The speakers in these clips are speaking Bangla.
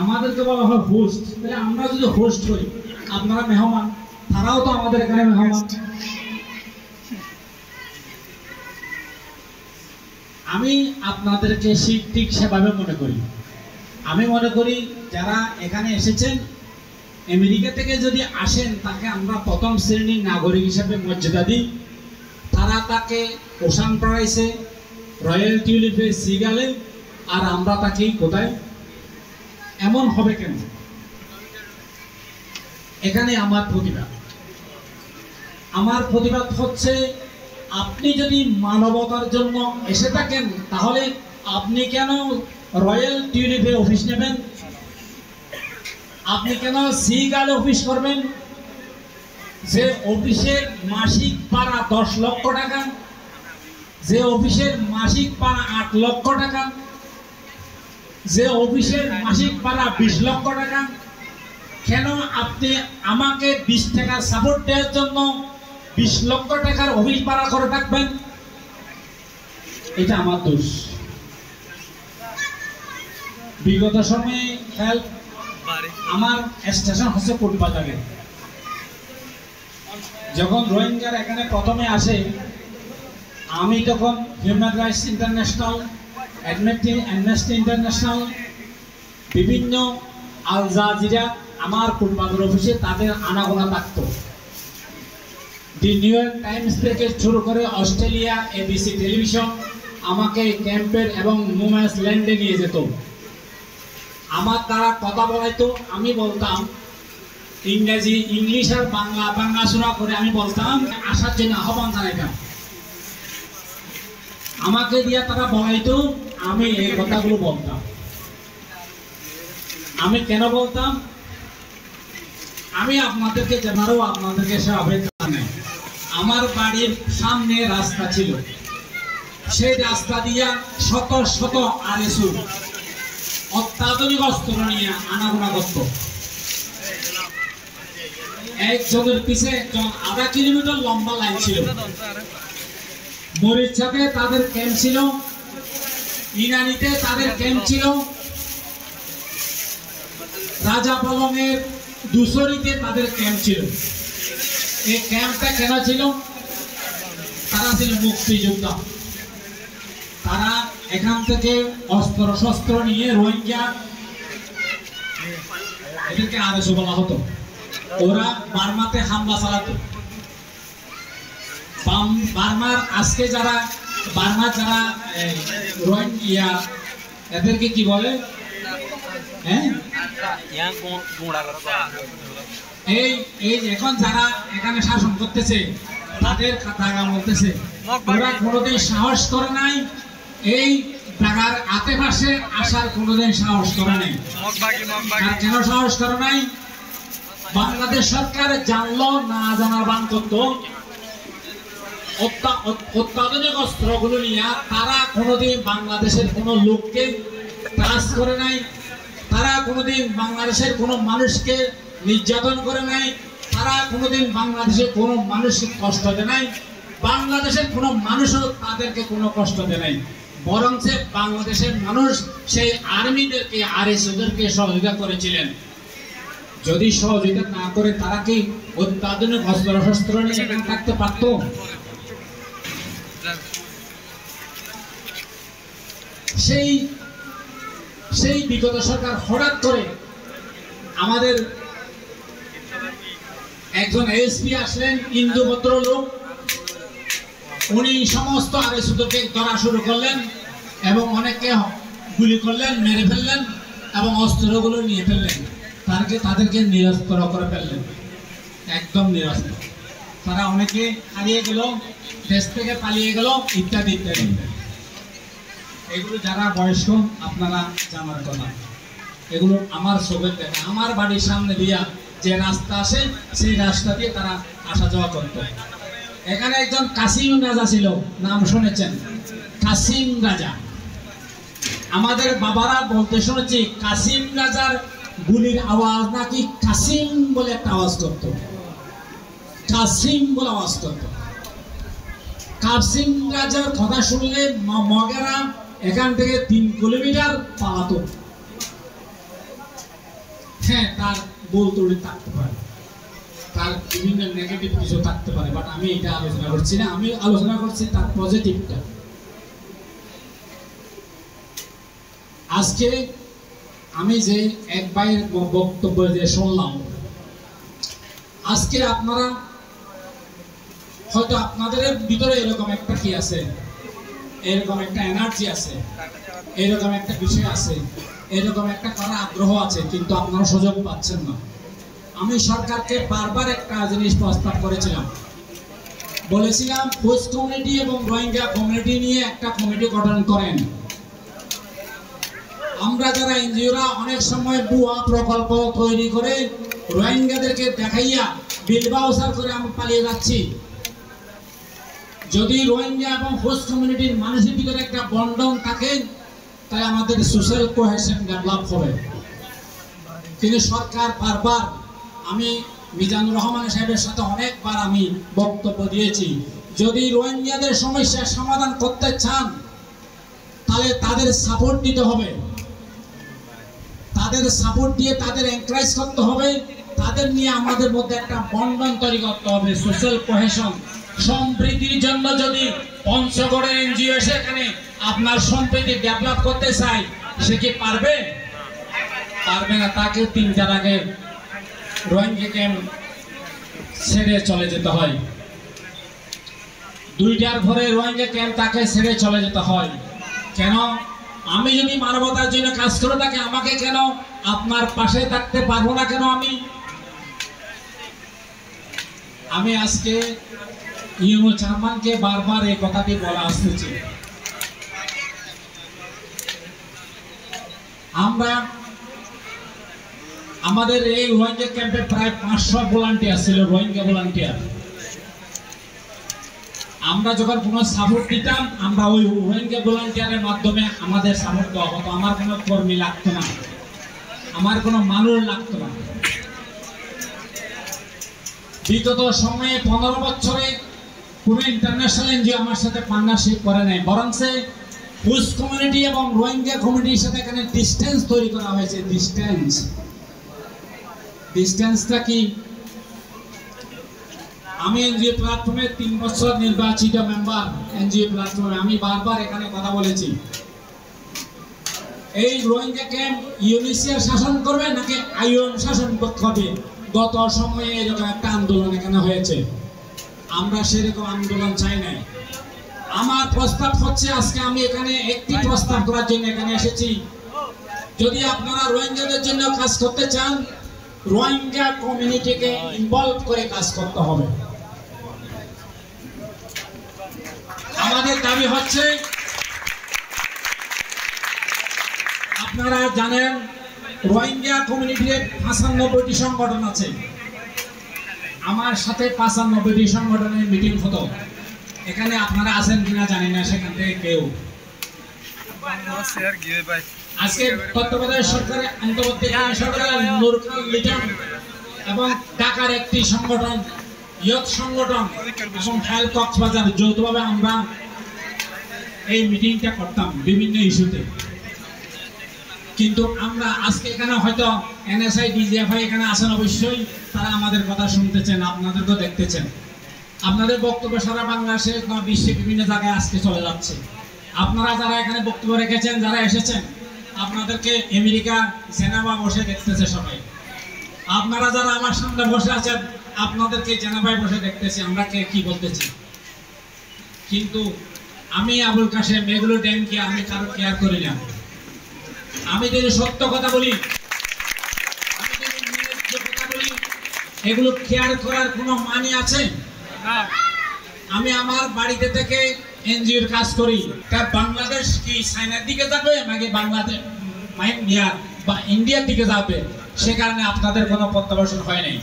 আমাদেরকে বলা হয় হোস্ট, তাহলে আমরা যদি হোস্ট হই, আপনারা মেহমান, তারাও তো আমাদের এখানে মেহমান। আমি আপনাদেরকে ঠিক সেভাবে মনে করি। আমি মনে করি যারা এখানে এসেছেন, আমেরিকা থেকে যদি আসেন, তাকে আমরা প্রথম শ্রেণীর নাগরিক হিসেবে মর্যাদা দিই। তারা তাকে ওশান প্যারাডাইসে, রয়্যাল টিউলিপে, সিগালে, আর আমরা তাকে কোথায়? এমন হবে কেন? এখানে আমার প্রতিবাদ হচ্ছে, আপনি যদি মানবতার জন্য এসে থাকেন, তাহলে আপনি কেন রয়্যাল টিউলিপে অফিস নেবেন? আপনি কেন সিগালে অফিস করবেন? যে অফিসের মাসিক ভাড়া 10 লক্ষ টাকা, যে অফিসের মাসিক ভাড়া 8 লক্ষ টাকা, যে অফিসের মাসিক ভাড়া 20 লক্ষ টাকা, কেন আপনি আমাকে 20 টাকা সাপোর্ট দেওয়ার জন্য 20 লক্ষ টাকার অফিস ভাড়া করে থাকবেন? এটা আমার দোষ। বিগত সময়ে হেল্প আমার স্টেশন হচ্ছে কোটবাজারে। যখন রোহিঙ্গারা এখানে প্রথমে আসে, আমি তখন human rights international, amnesty international, বিভিন্ন আল জাজিরা আমার কোটবাজার অফিসে তাদের আনাগোনা থাকতো। দি নিউ ইয়র্ক টাইমস থেকে শুরু করে অস্ট্রেলিয়া, এবিসি টেলিভিশন আমাকে ক্যাম্পের এবং মোমেন্স ল্যান্ডে নিয়ে যেত। আমার দ্বারা কথা বলাইতো, আমি বলতাম ইংরেজি, ইংলিশ আর বাংলা শোনা করে আমি বলতাম, আসার জন্য আহ্বান জানাইতাম। আমাকে দিয়া তারা বলাইতো, আমি এই কথাগুলো বলতাম। আমি কেন বলতাম? আমি আপনাদেরকে জানারও আপনাদেরকে সে অপেক্ষা নেই। আমার বাড়ির সামনে রাস্তা ছিল, সেই রাস্তা দিয়া শত শত আরএসইউ অত্যাধুনিক অস্ত্র নিয়ে আনাগোনা করত। একজনের পিছে একজন, 1/2 কিলোমিটার লম্বা লাইন ছিল। মরিচাতে তাদের ক্যাম্প ছিল, ইনানিতে তাদের ক্যাম্প ছিল, রাজা পলমের দুসরিতে তাদের ক্যাম্প ছিল। এই ক্যাম্পটা কেন ছিল? তারা ছিল মুক্তিযোদ্ধা। তারা এখান থেকে অস্ত্র শস্ত্র নিয়ে রোহিঙ্গা, এদেরকে আরএসও বলা হতো, ওরা বার্মাতে হামলা চালাতো। বার্মার আজকে যারা বার্মার যারা রোহিঙ্গা, এদেরকে কি বলে? এই এখন যারা এখানে শাসন করতেছে, তাদের জায়গা বলতেছে, ওরা কোনোদিন সাহস করে নাই এই জায়গার আশেপাশে আসার, কোনোদিন সাহস করে নাই। কেন সাহস করে নাই? বাংলাদেশ সরকার জানলো না জানার বান করতো, অত্যাধুনিক অস্ত্রগুলো নিয়ে তারা কোনোদিন বাংলাদেশের কোনো লোককে টাচ করে নাই, তারা কোনোদিন বাংলাদেশের কোনো মানুষকে নির্যাতন করে নাই, তারা কোনোদিন বাংলাদেশের কোনো মানুষকে কষ্ট দেয় নাই, বাংলাদেশের কোনো মানুষও তাদেরকে কোনো কষ্ট দেয় নাই। বরং বাংলাদেশের মানুষ সেই আর্মিদেরকে, আরএসওদেরকে সহযোগিতা করেছিলেন। যদি সহযোগিতা না করে তারা কি অত্যাধুনিক অস্ত্র শস্ত্র নিয়ে এখানে থাকতে পারত? সেই বিগত সরকার হঠাৎ করে আমাদের একজন এসপি আসলেন, হিন্দু ভদ্রলোক, উনি সমস্ত আরএসওদেরকে ধরা শুরু করলেন এবং অনেককে গুলি করলেন, মেরে ফেললেন এবং অস্ত্রগুলো নিয়ে ফেললেন। তাদেরকে নিরস্ত্র করে ফেললেন, একদম নিরস্ত্র। তারা অনেকে হারিয়ে গেল, দেশ থেকে পালিয়ে গেল, ইত্যাদি ইত্যাদি। এগুলো যারা বয়স্ক আপনারা জানার কথা, এগুলো আমার চোখের দেখা। আমার বাড়ির সামনে দিয়া যে রাস্তা আসে, সেই রাস্তা দিয়ে তারা আসা যাওয়া করত। এখানে একজন কাসিম রাজা ছিল, নাম শুনেছেন? কাসিম রাজা। আমাদের বাবারা বলতে শুনেছি, কাসিম রাজার গুলির আওয়াজ নাকি কাসিম বলে একটা আওয়াজ করত, কাসিম বলে আওয়াজ করত। কাসিম রাজার কথা শুনলে মগেরা এখান থেকে 3 কিলোমিটার পালাতো। তার ভুল ত্রুটি থাকতে পারে, তার বিভিন্ন নেগেটিভ কিছু থাকতে পারে, বাট আমি এটা আলোচনা করছি না, আমি আলোচনা করছি তার পজিটিভটা। আজকে আমি যে এক ভাইয়ের বক্তব্য যে শুনলাম, আজকে আপনারা হয়তো আপনাদের ভিতরে এরকম একটা কি আছে, এরকম একটা এনার্জি আছে, এরকম একটা বিষয় আছে, এরকম একটা করার আগ্রহ আছে, কিন্তু আপনারা সুযোগ পাচ্ছেন না। আমি সরকারকে বারবার একটা জিনিস প্রস্তাব করেছিলাম, বলেছিলাম হোস্ট কমিউনিটি এবং রোহিঙ্গা কমিউনিটি নিয়ে একটা কমিটি গঠন করেন। আমরা যারা এনজিওরা অনেক সময় ভুয়া প্রকল্প তৈরি করে রোহিঙ্গাদেরকে দেখাইয়া বিল বাউচার করে আমরা পালিয়ে যাচ্ছি। যদি রোহিঙ্গা এবং হোস্ট কমিউনিটির মানুষের ভিতরে একটা বন্টন থাকে, তাই আমাদের সোশ্যাল কোহেশন ডেভেলপ হবে। কিন্তু সরকার বারবার, আমি মিজানুর রহমান সাহেবের সাথে অনেকবার আমি বক্তব্য দিয়েছি, যদি রোহিঙ্গাদের সমস্যার সমাধান করতে চান তাহলে তাদের সাপোর্ট দিতে হবে, তাদের সাপোর্ট দিয়ে তাদের এনকারেজ করতে হবে, তাদের নিয়ে আমাদের মধ্যে একটা বন্টন তৈরি করতে হবে, সোশ্যাল কোহেশন। সম্প্রীতির জন্য যদি পঞ্চগড়ের এনজিও সেখানে আপনার সম্প্রীতি ডেভেলপ করতে চাই, সে কি পারবে? পারবে না। তাকে 3টার আগে রোহিঙ্গা ক্যাম্প ছেড়ে চলে যেতে হয়, 2টার পরে রোহিঙ্গা ক্যাম্প তাকে ছেড়ে চলে যেতে হয়। কেন? আমি যদি মানবতার জন্য কাজ করে থাকি, আমাকে কেন আপনার পাশে থাকতে পারবো না? কেন আমি আজকে ইউনো চেয়ারম্যানকে বারবার এই কথাটি বলা আসতেছি। আমরা আমাদের এই রোহিঙ্গা ক্যাম্পে প্রায় 500 ভলান্টিয়ার ছিল, রোহিঙ্গা ভলান্টিয়ার। আমরা যখন কোনো সাপোর্ট দিতাম, আমরা ওই রোহিঙ্গা ভলান্টিয়ারের মাধ্যমে আমাদের সাপোর্ট দেওয়া হতো। আমার কোনো কর্মী লাগতো না, আমার কোনো মানুষ লাগতো না। বিগত সময়ে 15 বছরে কোনো ইন্টারন্যাশনাল এনজিও আমার সাথে পার্টনারশিপ করে নাই, বরং হোস্ট কমিউনিটি এবং রোহিঙ্গা কমিউনিটির সাথে এখানে ডিস্টেন্স তৈরি করা হয়েছে। ডিস্টেন্সটা কি? আমি এনজিও প্ল্যাটফর্মে 3 বছর নির্বাচিত মেম্বার। এনজিও প্ল্যাটফর্মে আমি বারবার এখানে কথা বলেছি, এই রোহিঙ্গা ক্যাম্প ইউনিসিআর শাসন করবে নাকি আইওএম শাসন করবে? গত সময়ে এরকম একটা আন্দোলন এখানে হয়েছে, আমরা সেরকম আন্দোলন চাই না। আমার প্রস্তাব হচ্ছে, আজকে আমি এখানে একটি প্রস্তাব করার জন্য এখানে এসেছি, যদি আপনারা রোহিঙ্গাদের জন্য কাজ করতে চান, রোহিঙ্গা কমিউনিটিকে ইনভলভ করে কাজ করতে হবে। আমাদের দাবি হচ্ছে, আপনারা জানেন রোহিঙ্গা কমিউনিটির 95টি সংগঠন আছে। আমার সাথে 95টি সংগঠনের মিটিং হতো। এখানে আপনারা আছেন কিনা জানি না, সেখান থেকে কেউ। আজকে তত্ত্বাবধায়ক সরকারের অন্তর্বর্তীকালীন সরকারের নুরখান লিটন এবং ঢাকার একটি সংগঠন, ইয়ত সংগঠন এবং হেলথ কক্সবাজার যৌথভাবে আমরা এই মিটিংটা করতাম বিভিন্ন ইস্যুতে। কিন্তু আমরা আজকে এখানে হয়তো এনএসআই, ডিজিএফআই এখানে আছেন, অবশ্যই তারা আমাদের কথা শুনতেছেন, আপনাদেরকেও দেখতেছেন। আপনাদের বক্তব্য সারা বাংলাদেশে, বিশ্বে বিভিন্ন জায়গায় আজকে চলে যাচ্ছে। আপনারা যারা এখানে বক্তব্য রেখেছেন, যারা এসেছেন, আপনাদেরকে আমেরিকা জেনেভা বসে দেখতেছে সবাই। আপনারা যারা আমার সামনে বসে আছেন, আপনাদেরকে জেনেভায় বসে দেখতেছি আমরা কি বলতেছি। কিন্তু আমি আবুল কাশেম এগুলো ড্যামকে আমি কারো কেয়ার করি না। আমি যদি সত্য কথা বলি, আমি যদি ন্যায্য কথা বলি, এগুলো কেয়ার করার কোনো মানে আছে? আমি আমার বাড়িতে থেকে এনজিওর কাজ করি, তা বাংলাদেশ কি চায়নার দিকে যাবে নাকি বাংলাদেশ মায়ানমার বা ইন্ডিয়ার দিকে যাবে? সে কারণে আপনাদের কোনো প্রত্যাবাসন হয় নাই।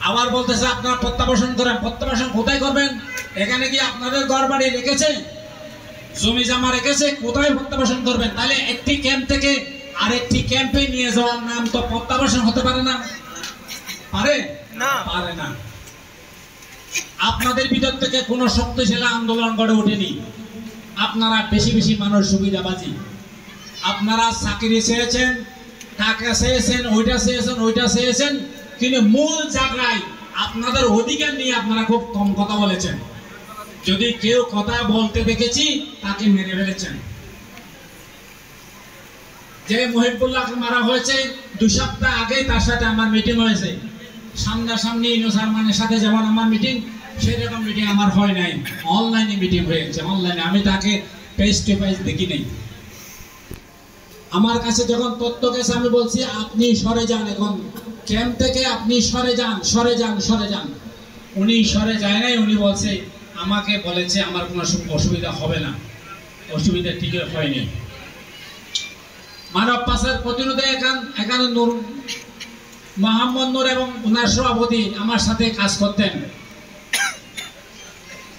আবার বলতেছে আপনারা প্রত্যাবাসন করেন। প্রত্যাবাসন কোথায় করবেন? এখানে কি আপনাদের ঘর বাড়ি রেখেছে, জমি জমা রেখেছে? কোথায় প্রত্যাবাসন করবেন? তাহলে একটি ক্যাম্প থেকে আরেকটি ক্যাম্পে নিয়ে যাওয়ার নাম তো প্রত্যাবাসন হতে পারে না? পারে না? পারে না। আপনাদের ভিতর থেকে কোনো শক্তিশালী আন্দোলন গড়ে ওঠেনি। আপনারা বেশি বেশি মানুষ সুবিধাবাজি। আপনারা চাকরি চেয়েছেন, টাকা চেয়েছেন, ওইটা চেয়েছেন, কিন্তু মূল জায়গায় আপনাদের অধিকার নিয়ে আপনারা খুব কম কথা বলেছেন। যদি কেউ কথা বলতে দেখেছি তাকে মেরে ফেলেছেন। যে মহিবুল্লাহকে মারা হয়েছে 2 সপ্তাহ আগে, তার সাথে আমার মিটিং হয়েছে। সামনাসামনি ইউনূস আরমানের সাথে যেমন আমার মিটিং, সেরকম মিটিং আমার হয় নাই, অনলাইনে মিটিং হয়েছে। অনলাইনে আমি তাকে ফেস টু ফেস দেখি নাই। আমার কাছে যখন তথ্য গেছে আমি বলছি আপনি সরে যান, এখন ক্যাম্প থেকে আপনি সরে যান। উনি সরে যায় নাই। উনি বলছে, আমাকে বলেছে আমার কোনো অসুবিধা হবে না। অসুবিধা ঠিক হয়নি। মানব পাচার প্রতিরোধে এখানে নূর মোহাম্মদ নূর এবং ওনার সভাপতি আমার সাথে কাজ করতেন।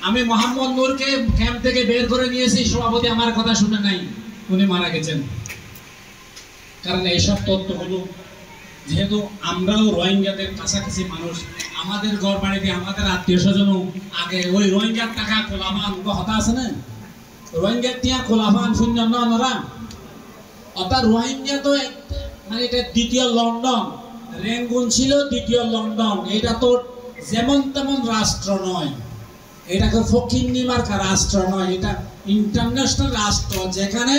আমি মোহাম্মদ নূরকে ক্যাম্প থেকে বের করে নিয়েছি, সভাপতি আমার কথা শুনে নাই, উনি মারা গেছেন। কারণ এইসব তথ্যগুলো, যেহেতু আমরাও রোহিঙ্গাদের কাছাকাছি মানুষ, আমাদের ঘর বাড়িতে আমাদের আত্মীয় স্বজনও আগে ওই রোহিঙ্গার টাকা খোলাফান কথা আছে না, রোহিঙ্গার টিয়া খোলাফান শূন্য নরা, অর্থাৎ রোহিঙ্গা তো মানে এটা দ্বিতীয় লন্ডন, রেঙ্গুন ছিল দ্বিতীয় লন্ডন। এটা তো যেমন তেমন রাষ্ট্র নয়, এটাকে ফকিন্নি মার্কা রাষ্ট্র নয়, এটা ইন্টারন্যাশনাল রাষ্ট্র, যেখানে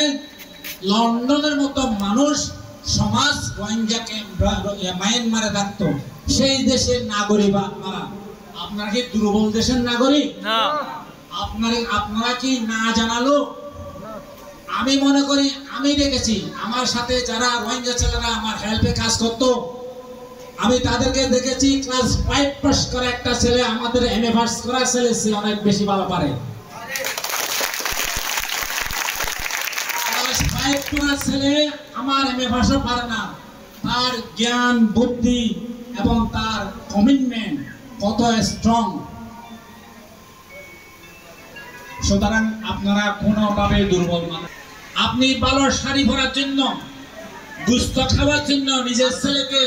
লন্ডনের মতো মানুষ সমাজ রোহিঙ্গাকে মায়ানমারে থাকতো, সেই দেশের নাগরিক আপনারা। আপনারা কি দুর্বল দেশের নাগরিক? আপনারা কি না জানালো? আমি মনে করি, আমি দেখেছি আমার সাথে যারা রোহিঙ্গা ছেলেরা আমার হেল্পে কাজ করতো, আমি তাদেরকে দেখেছি ক্লাস 5 পাস করা একটা ছেলে আমাদের এমএ পাস করা ছেলে সে অনেক বেশি ভালো পারে। ক্লাস 5 করা ছেলে আমার এমএ পাসও পারে না। তার জ্ঞান, বুদ্ধি এবং তার কমিটমেন্ট কত স্ট্রং। সুতরাং আপনারা কোনোভাবে দুর্বল মানুষ। আপনি ভালো শাড়ি পরার জন্য, গুস্ত খাওয়ার জন্য নিজের ছেলেকে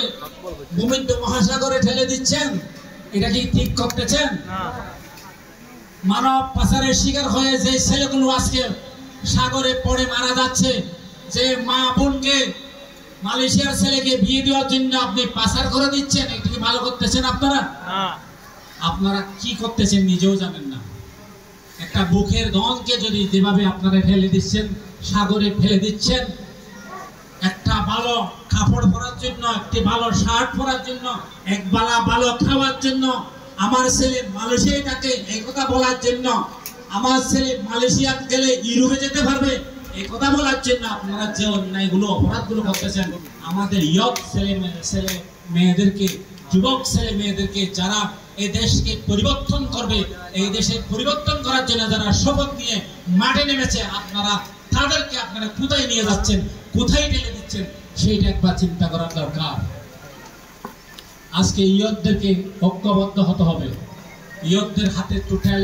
ভূমধ্য মহাসাগরে ঠেলে দিচ্ছেন, এটা কি ঠিক করতেছেন? মানব পাচারের শিকার হয়ে যে ছেলেগুলো আজকে সাগরে পড়ে মারা যাচ্ছে, যে মা বোনকে মালয়েশিয়ার ছেলেকে বিয়ে দেওয়ার জন্য আপনি পাচার করে দিচ্ছেন, এটা কি ভালো করতেছেন আপনারা? আপনারা কি করতেছেন নিজেও জানেন না। একটা বুকের ধনকে যদি যেভাবে আপনারা ফেলে দিচ্ছেন, সাগরে ফেলে দিচ্ছেন, একটা ভালো কাপড় পরার জন্য, একটি ভালো শার্ট পরার জন্য, এক বেলা ভালো খাওয়ার জন্য, আমার ছেলে মালয়েশিয়ায় থাকে এই কথা বলার জন্য, আমার ছেলে মালয়েশিয়া গেলে ইউরোপে যেতে পারবে এই কথা বলার জন্য আপনারা যে অন্যায়গুলো, অপরাধগুলো করতেছেন, আমাদের ইয়ং ছেলে মেয়েদেরকে, যুবক ছেলে মেয়েদেরকে, যারা এই দেশকে পরিবর্তন করবে, এই দেশে পরিবর্তন করার জন্য যারা শপথ নিয়ে মাঠে নেমেছে, আপনারা তাদেরকে আপনারা কোথায় নিয়ে যাচ্ছেন, কোথায় ঠেলে দিচ্ছেন, সেইটা একবার চিন্তা করার দরকার। আজকে ইয়তদেরকে ঐক্যবদ্ধ হতে হবে। ইয়তদের হাতে টোটাল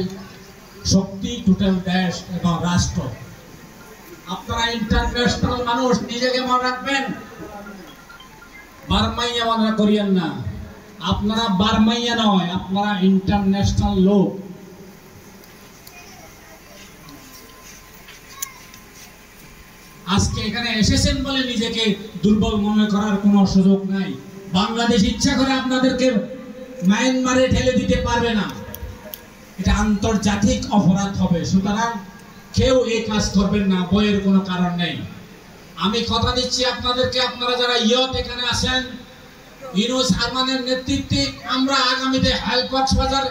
শক্তি, টোটাল দেশ এবং রাষ্ট্র। আপনারা ইন্টারন্যাশনাল মানুষ, নিজেকে মনে রাখবেন, বারমাইয়া মনে করিয়েন না। আপনারা বারমাইয়া নয়, আপনারা ইন্টারন্যাশনাল লোক। আজকে এখানে এসেছেন বলে নিজেকে দুর্বল মনে করার কোনো সুযোগ নাই। বাংলাদেশ ইচ্ছা করে আপনাদেরকে মায়ানমারে ঠেলে দিতে পারবে না, এটা আন্তর্জাতিক অপরাধ হবে। সুতরাং কেউ এই কাজ করবেন না, বইয়ের কোনো কারণ নেই। আমি কথা দিচ্ছি আপনাদেরকে, আপনারা যারা ইয়ত এখানে আছেন, ইউনূস আরমানের নেতৃত্বে আমরা আগামীতে হেল্প কক্সবাজার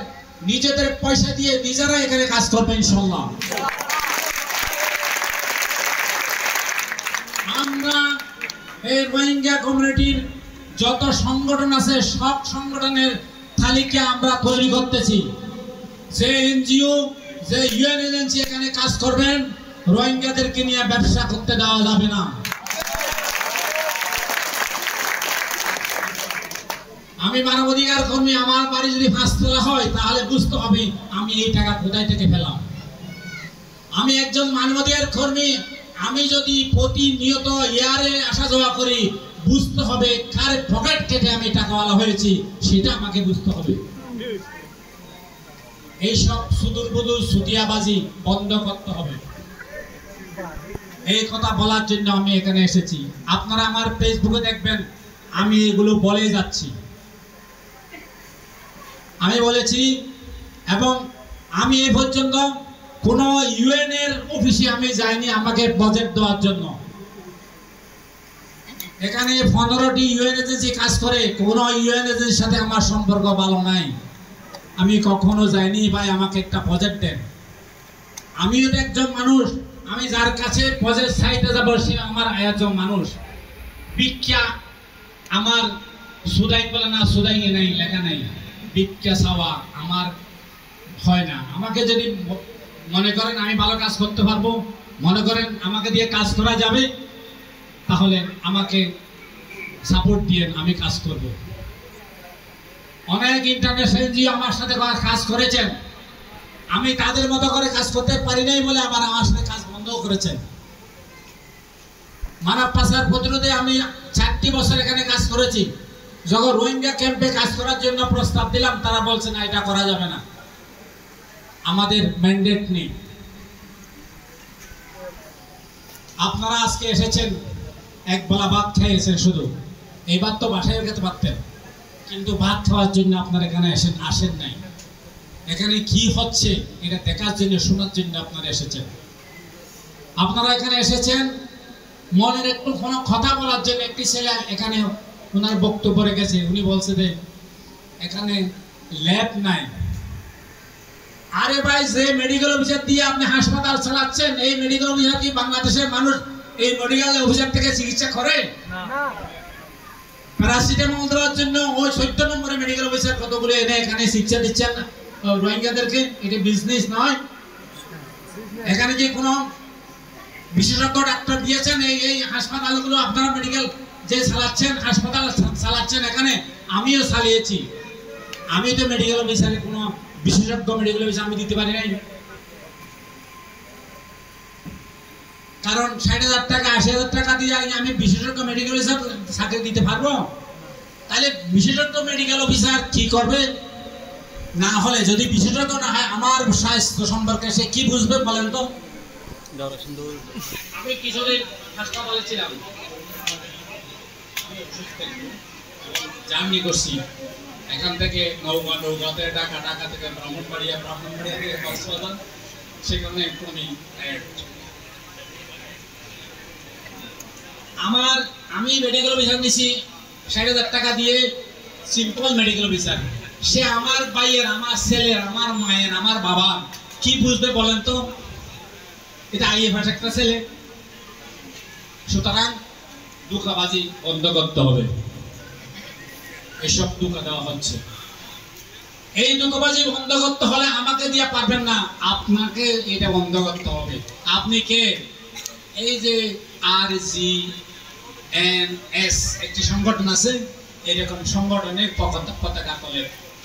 নিজেদের পয়সা দিয়ে নিজেরা এখানে কাজ করবেন ইনশাআল্লাহ। আমরা এই রোহিঙ্গা কমিউনিটির যত সংগঠন আছে সব সংগঠনের তালিকা আমরা তৈরি করতেছি। যে এনজিও, যে ইউএন এজেন্সি এখানে কাজ করবেন, রোহিঙ্গাদেরকে নিয়ে ব্যবসা করতে দেওয়া যাবে না। আমি মানবাধিকার কর্মী, আমার বাড়ি যদি 5 তলা হয় তাহলে বুঝতে হবে আমি এই টাকা কোথায় থেকে পেলাম। আমি একজন মানবাধিকার কর্মী, আমি যদি প্রতিনিয়ত ইয়ারে আসা যাওয়া করি, বুঝতে হবে কার পকেট কেটে আমি টাকাওয়ালা হয়েছি, সেটা আমাকে বুঝতে হবে। এইসব সুদূর বুদুর সুতিয়াবাজি বন্ধ করতে হবে। এই কথা বলার জন্য আমি এখানে এসেছি। আপনারা আমার ফেসবুকে দেখবেন আমি এগুলো বলে যাচ্ছি, আমি বলেছি। এবং আমি এই পর্যন্ত কোনো ইউএন এর অফিসে আমি যাইনি আমাকে বাজেট দেওয়ার জন্য। এখানে 15টি ইউএন এজেন্সি কাজ করে, কোনো ইউএন এজেন্সির সাথে আমার সম্পর্ক ভালো নাই। আমি কখনো যাইনি ভাই আমাকে একটা বাজেট দেন। আমিও তো একজন মানুষ, আমি যার কাছে বাজেট চাইতে যাব সে আমার একজন মানুষ। ভিক্ষা আমার সুদাই বলে না, সুদাই নাই লেখা নাই, ভিক্ষা চাওয়া আমার হয় না। আমাকে যদি মনে করেন আমি ভালো কাজ করতে পারবো, মনে করেন আমাকে দিয়ে কাজ করা যাবে, তাহলে আমাকে সাপোর্ট দিয়ে আমি কাজ করব। অনেক ইন্টারন্যাশনাল এনজিও আমার সাথে কাজ করেছেন, আমি তাদের মতো করে কাজ করতে পারি নাই বলে আবার আমার সাথে কাজ বন্ধ করেছেন। মানব পাচার প্রতিরোধে আমি 4টি বছর এখানে কাজ করেছি। যখন রোহিঙ্গা ক্যাম্পে কাজ করার জন্য প্রস্তাব দিলাম, তারা বলছে না, এটা করা যাবে না, আমাদের ম্যান্ডেট নেই। আপনারা আজকে এসেছেন এক বেলা ভাত খেয়েছেন, শুধু এই ভাত তো বাসায় খেতে পারতেন, কিন্তু ভাত খাওয়ার জন্য আপনারা এখানে আসেন নাই। এখানে কি হচ্ছে এটা দেখার জন্য, শোনার জন্য আপনারা এসেছেন। আপনারা এখানে এসেছেন মনের একটু কোনো কথা বলার জন্য। একটি ছেলে এখানে ওনার বক্তব্য রেখেছে, উনি বলছে যে এখানে ল্যাব নাই। আরে ভাই, যে মেডিকেল অফিসার দিয়ে আপনি হাসপাতাল চালাচ্ছেন, এই মেডিকেল অফিসার কি বাংলাদেশের মানুষ এই মেডিকেল অফিসার থেকে চিকিৎসা করে? প্যারাসিটামল দেওয়ার জন্য ওই 14 নম্বরে মেডিকেল অফিসার কতগুলো এনে এখানে চিকিৎসা দিচ্ছেন রোহিঙ্গাদেরকে। এটা বিজনেস নয়। এখানে যে কোনো বিশেষজ্ঞ ডাক্তার দিয়েছেন এই হাসপাতালগুলো আপনারা মেডিকেল যে চালাচ্ছেন, হাসপাতাল চালাচ্ছেন, এখানে আমিও চালিয়েছি। আমি তো মেডিকেল অফিসারে কোনো বিশেষজ্ঞ মেডিকেল অফিসার আমি দিতে পারি নাই, কারণ 60,000 টাকা 80,000 টাকা দিয়ে আমি বিশেষজ্ঞ মেডিকেল অফিসার চাকরি দিতে পারবো? তাহলে বিশেষজ্ঞ মেডিকেল অফিসার কি করবে? না হলে যদি বিশেষজ্ঞ না হয় আমার স্বাস্থ্য সম্পর্কে সে কি বুঝবে বলেন তো? আমি কিছুদিন হাসপাতালে ছিলাম, জার্নি করছি এখান থেকে নৌগাতে ঢাকা থেকে ব্রাহ্মণবাড়িয়া থেকে কক্সবাজার, সেখানে আমি মেডিকেল অফিসার নিছি 60,000 টাকা দিয়ে, সিম্পল মেডিকেল অফিসার। সে আমার ভাইয়ের, আমার ছেলের, আমার মায়ের, আমার বাবা কি বুঝবে বলেন তো? এটা আইএফএস একটা ছেলে। সুতরাং ধোঁকাবাজি বন্ধ করতে হবে। এসব ধোঁকা দেওয়া হচ্ছে, এই ধোঁকাবাজি বন্ধ করতে হলে আমাকে দিয়ে পারবেন না, আপনাকে এটা বন্ধ করতে হবে। আপনি কে? এই যে RGNS একটি সংগঠন আছে, এরকম সংগঠনের পতাকা তলে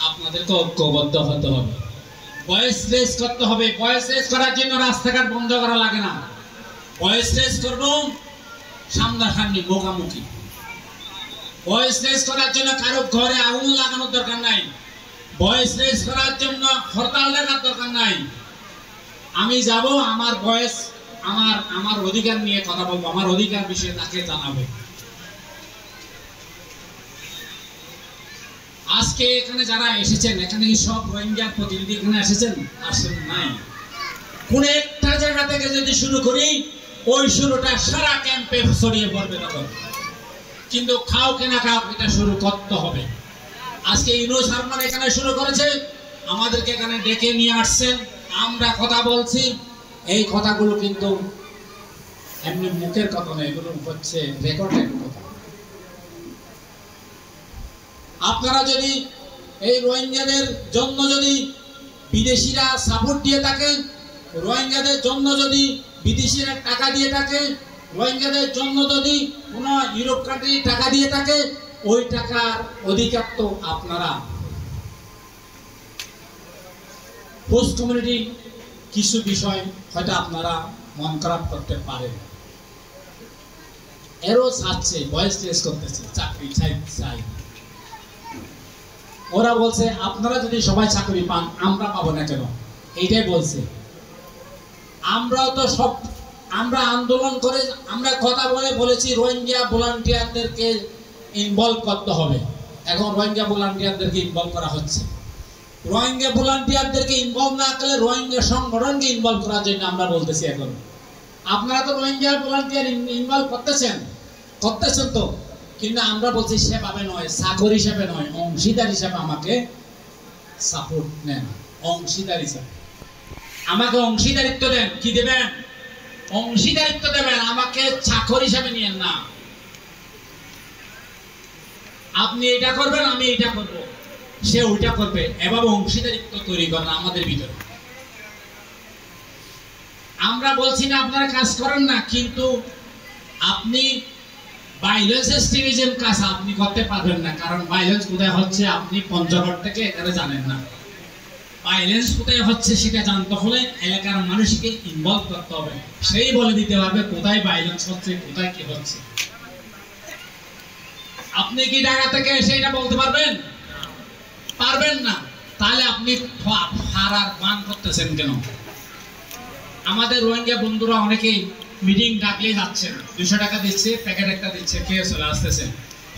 আপনাদেরকে ঐক্যবদ্ধ হতে হবে, ভয়েস রেজ করতে হবে। ভয়েস রেজ করার জন্য রাস্তাঘাট বন্ধ করা লাগে না। ভয়েস রেজ করব সামনাসামনি, মুখামুখি। ভয়েস রেজ করার জন্য কারো ঘরে আগুন লাগানোর দরকার নাই। ভয়েস রেজ করার জন্য হরতাল ডাকার দরকার নাই। আমি যাব, আমার ভয়েস, আমার অধিকার নিয়ে কথা বলবো, আমার অধিকার বিষয়ে তাকে জানাবো। আজকে এখানে যারা এসেছেন, এখানে কি সব রোহিঙ্গার প্রতিনিধি এখানে এসেছেন? আসেন নাই। কোন একটা জায়গা থেকে যদি শুরু করি, ওই শুরুটা সারা ক্যাম্পে ছড়িয়ে পড়বে তখন। কিন্তু খাও কেনা খাও, এটা শুরু করতে হবে। আজকে ইউনূস আহমেদ এখানে শুরু করেছে, আমাদেরকে এখানে ডেকে নিয়ে আসছেন, আমরা কথা বলছি। এই কথাগুলো কিন্তু এমনি মুখের কথা নয়, এগুলো হচ্ছে রেকর্ডের কথা। আপনারা যদি এই রোহিঙ্গাদের জন্য যদি বিদেশিরা সাপোর্ট দিয়ে থাকে, রোহিঙ্গাদের জন্য যদি বিদেশিরা টাকা দিয়ে থাকে, রোহিঙ্গাদের জন্য যদি কোনো ইউরোপ কান্ট্রি টাকা দিয়ে থাকে, ওই টাকার অধিকার তো আপনারা। হোস্ট কমিউনিটি কিছু বিষয় হয়তো আপনারা মন খারাপ করতে পারেন, এরও চাচ্ছে, ভয়েস রেজ করতেছে, চাকরি চাই। ওরা বলছে আপনারা যদি সবাই চাকরি পান, আমরা পাবো না কেন? এইটাই বলছে। আমরাও তো সব আমরা আন্দোলন করে আমরা কথা বলেছি রোহিঙ্গা ভলান্টিয়ারদেরকে ইনভলভ করতে হবে। এখন রোহিঙ্গা ভলান্টিয়ারদেরকে ইনভলভ করা হচ্ছে। রোহিঙ্গা ভলান্টিয়ারদেরকে ইনভলভ না করলে রোহিঙ্গা সংগঠনকে ইনভলভ করার জন্য আমরা বলতেছি। এখন আপনারা তো রোহিঙ্গা ভলান্টিয়ার ইনভলভ করতেছেন তো, কিন্তু আমরা বলছি সেভাবে নয়, চাকরি হিসাবে নয়, অংশীদার হিসাবে আমাকে সাপোর্ট নেন। অংশীদার হিসাবে আমাকে অংশীদারিত্ব দেন। কি দেবেন? অংশীদারিত্ব দেবেন, আমাকে চাকর হিসাবে নিয়েন না। আপনি এটা করবেন, আমি এটা করব, সে ওইটা করবে, এভাবে অংশীদারিত্ব তৈরি করেন আমাদের ভিতরে। আমরা বলছি না আপনারা কাজ করেন না, কিন্তু আপনি ভাইলেন্স এক্সট্রিমিজম কাজ আপনি করতে পারবেন না। কারণ ভাইলেন্স কোথায় হচ্ছে আপনি পঞ্চগড় থেকে এখানে জানেন না। ভাইলেন্স কোথায় হচ্ছে সেটা জানতে হলে এলাকার মানুষকে ইনভলভ করতে হবে, সেই বলে দিতে পারবে কোথায় ভাইলেন্স হচ্ছে, কোথায় কি হচ্ছে। আপনি কি ঢাকা থেকে এসে এটা বলতে পারবেন? পারবেন না। তাহলে আপনি হারার বান করতেছেন কেন? আমাদের রোহিঙ্গা বন্ধুরা অনেকেই মিটিং ডাকলে যাচ্ছেন, 200 টাকা দিচ্ছে, প্যাকেট একটা দিচ্ছে, খেয়ে চলে আসতেছেন।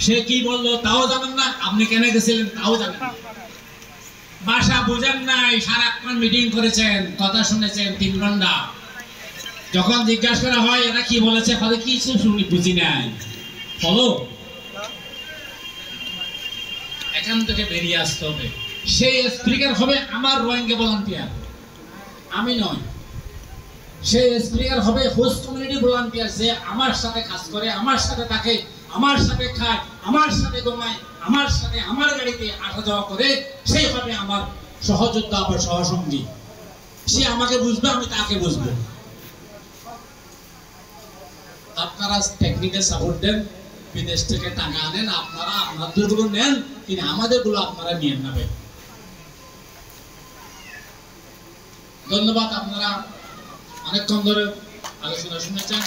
সে কি বললো তাও জানেন না, আপনি কেন গেছিলেন তাও জানেন না, ভাষা বুঝেন নাই, সারাক্ষণ মিটিং করেছেন, কথা শুনেছেন 3 ঘন্টা। যখন জিজ্ঞাসা করা হয় এরা কি বলেছে, তাহলে কিছু শুনি বুঝি নাই, বলো এখান থেকে বেরিয়ে আসতে হবে। সেই স্পিকার হবে আমার রোহিঙ্গা ভলান্টিয়ার, আমি নয়। সেই স্পিকার হবে হোস্ট কমিউনিটি ভলান্টিয়ার, যে আমার সাথে কাজ করে, আমার সাথে থাকে, আমার সাথে খায়, আমার সাথে ঘুমায়, আমার সাথে আমার গাড়িতে আসা যাওয়া করে। সেই হবে আমার সহযোদ্ধা, আমার সহসঙ্গী। সে আমাকে বুঝবে, আমি তাকে বুঝবো। আপনারা টেকনিক্যাল সাপোর্ট দেন, বিদেশ থেকে টাকা আনেন, আপনারা আপনাদেরগুলো নেন, কিন্তু আমাদেরগুলো আপনারা নিয়ে নেবেন। ধন্যবাদ। আপনারা অনেকক্ষণ ধরে আলোচনা শুনেছেন।